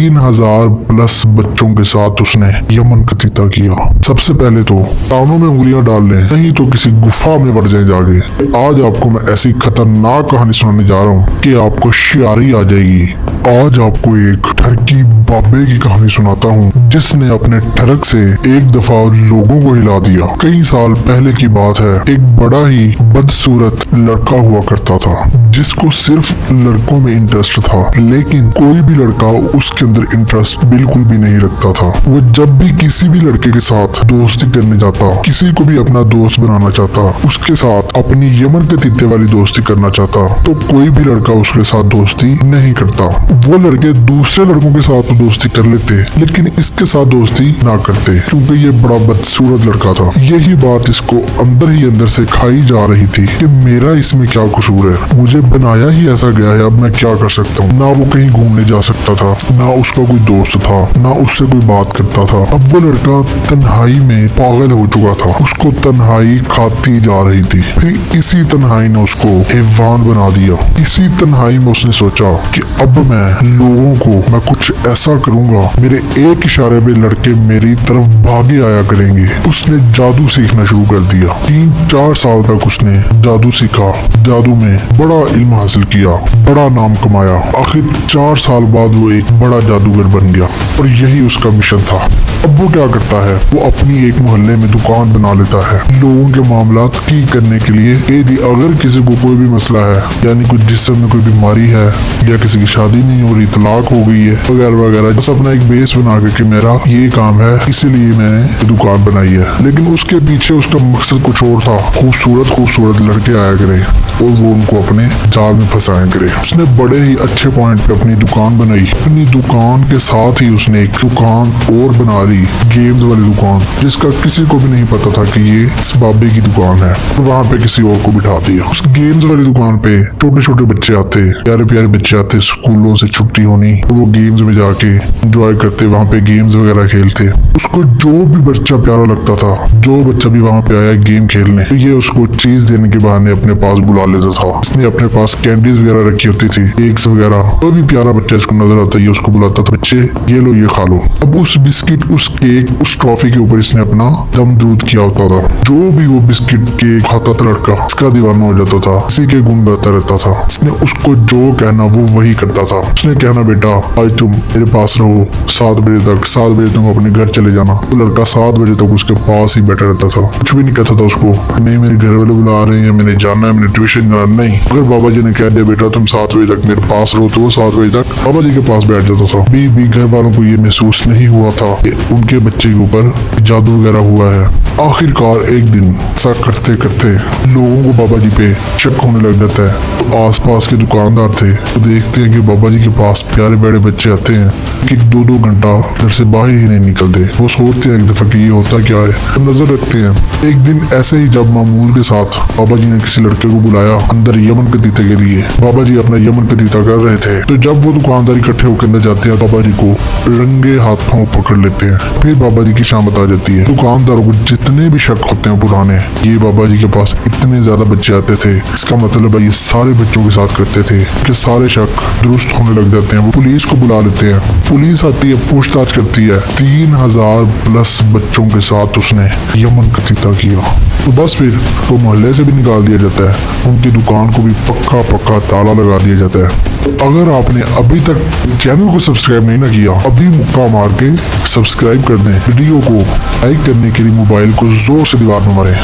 3000 plus बच्चों के साथ उसने यमन कतीता किया। सबसे पहले तो कानों में उंगलियां डाल लें, नहीं तो किसी गुफा में बढ़ जाए जाके। आज आपको मैं ऐसी खतरनाक कहानी सुनाने जा रहा हूँ कि आपको शियारी आ जाएगी। आज आपको एक ठरकी बाबे की कहानी सुनाता हूँ जिसने अपने ठरक से एक दफा लोगों को हिला दिया। कई साल पहले की बात है, एक बड़ा ही बदसूरत लड़का हुआ करता था जिसको सिर्फ लड़कों में इंटरेस्ट था, लेकिन कोई भी लड़का उसके अंदर इंटरेस्ट बिल्कुल भी नहीं रखता था। वो जब भी किसी भी लड़के के साथ दोस्ती करने जाता, किसी को भी अपना दोस्त बनाना चाहता, उसके साथ अपनी यमन के तीते वाली दोस्ती करना चाहता, तो कोई भी लड़का उसके साथ दोस्ती नहीं करता। वो लड़के दूसरे लड़कों के साथ तो दोस्ती कर लेते, लेकिन इसके साथ दोस्ती ना करते क्योंकि ये बड़ा बदसूरत लड़का था। यही बात इसको अंदर ही अंदर से खाई जा रही थी कि मेरा इसमें क्या कसूर है, मुझे बनाया ही ऐसा गया है, अब मैं क्या कर सकता हूँ। ना वो कहीं घूमने जा सकता था, ना उसका कोई दोस्त था, ना उससे कोई बात करता था। अब वो लड़का तन्हाई में पागल हो चुका था, उसको तन्हाई खाती जा रही थी। फिर इसी तन्हाई ने उसको हैवान बना दिया। इसी तन्हाई में उसने सोचा कि अब मैं लोगों को मैं कुछ ऐसा करूंगा, मेरे एक इशारे पे लड़के मेरी तरफ भागे आया करेंगे। उसने जादू सीखना शुरू कर दिया। 3-4 साल तक उसने जादू सीखा, जादू में बड़ा इल्म हासिल किया, बड़ा नाम कमाया। आखिर 4 साल बाद वो एक बड़ा जादूगर बन गया और यही उसका मिशन था। अब वो क्या करता है, वो अपनी एक मोहल्ले में दुकान बना लेता है लोगों के मामलात ठीक करने के लिए। यदि अगर किसी को कोई भी मसला है, यानी कुछ जिस्म में कोई बीमारी है या किसी की शादी नहीं हो रही, तलाक हो गई है वगैरह वगैरह, बस अपना एक बेस बना के मेरा ये काम है, इसीलिए मैंने दुकान बनाई है। लेकिन उसके पीछे उसका मकसद कुछ और था। खूबसूरत लड़के आया करे और वो उनको अपने जाल में फंसाया करे। उसने बड़े ही अच्छे पॉइंट पे अपनी दुकान बनाई। अपनी दुकान के साथ ही उसने एक दुकान और बना दी, गेम्स वाली दुकान, जिसका किसी को भी नहीं पता था कि ये इस बाबे की दुकान है। और वहाँ पे किसी और को बिठा दिया। उस गेम्स वाली दुकान पे छोटे बच्चे आते, प्यारे बच्चे आते, स्कूलों से छुट्टी होनी, तो वो गेम्स में जाके एंजॉय करते, वहाँ पे गेम्स वगैरह खेलते। उसको जो भी बच्चा प्यारा लगता था, जो बच्चा भी वहाँ पे आया गेम खेलने, तो ये उसको चीज देने के बहाने अपने पास बुला लेता था। उसने अपने पास कैंडीज वगैरह रखी होती थी, केक्स वगैरह। कोई भी प्यारा बच्चा इसको नजर आता, ये उसको बुलाता था, बच्चे ये लो, ये खा लो। अब उस बिस्किट, उस केक, उस टॉफी के ऊपर इसने अपना दम दूध किया होता था। जो भी वो बिस्किट केक खाता था लड़का, इसका दीवाना हो जाता था, इसी के गुण गाता रहता था। इसने उसको जो कहना वो वही करता था। उसने कहना, बेटा आज तुम मेरे पास रहो 7 बजे तक, 7 बजे तुम अपने घर चले जाना। तो लड़का 7 बजे तक उसके पास ही बैठा रहता था, कुछ भी नहीं कहता था उसको, नहीं मेरे घर वाले बुला रहे हैं, मैंने जाना है, मैंने ट्यूशन जाना। नहीं, अगर बाबा जी ने कह दिया बेटा तुम 7 बजे तक मेरे पास रहो, तो वो 7 बजे तक बाबा जी के पास बैठ जाता था। भी घर वालों को ये महसूस नहीं हुआ था कि उनके बच्चे के ऊपर जादू वगैरह हुआ है। आखिरकार एक दिन ऐसा करते करते लोगों को बाबा जी पे शक होने लग जाता है। तो आसपास के दुकानदार थे, तो देखते हैं कि बाबा जी के पास प्यारे बड़े बच्चे आते हैं कि 2-2 घंटा घर से बाहर ही नहीं निकलते। वो सोचते हैं एक दफा कि ये होता क्या है, तो नजर रखते हैं। एक दिन ऐसे ही जब मामूल के साथ बाबा जी ने किसी लड़के को बुलाया अंदर यमन कतीते के लिए, बाबा जी अपना यमन कतीता कर रहे थे। तो जब वो दुकानदार इकट्ठे होकर अंदर जाते हैं, बाबा जी को रंगे हाथों पकड़ लेते हैं। फिर बाबा जी की शामत आ जाती है। दुकानदारों को जितने भी शक होते हैं पुराने, ये बाबा जी के पास इतने ज्यादा बच्चे आते थे, इसका मतलब है ये सारे बच्चों के साथ करते थे कि सारे शक दुरुस्त होने लग जाते हैं। वो पुलिस को बुला लेते हैं। पुलिस आती है, पूछताछ करती है। 3000 प्लस बच्चों के साथ उसने यमन कतीता किया। तो बस फिर तो मोहल्ले से भी निकाल दिया जाता है, उनकी दुकान को भी पक्का ताला लगा दिया जाता है। तो अगर आपने अभी तक चैनल को सब्सक्राइब नहीं ना किया, अभी मुक्का मार के सब्सक्राइब कर दें। वीडियो को लाइक करने के लिए मोबाइल को जोर से दीवार में मारें।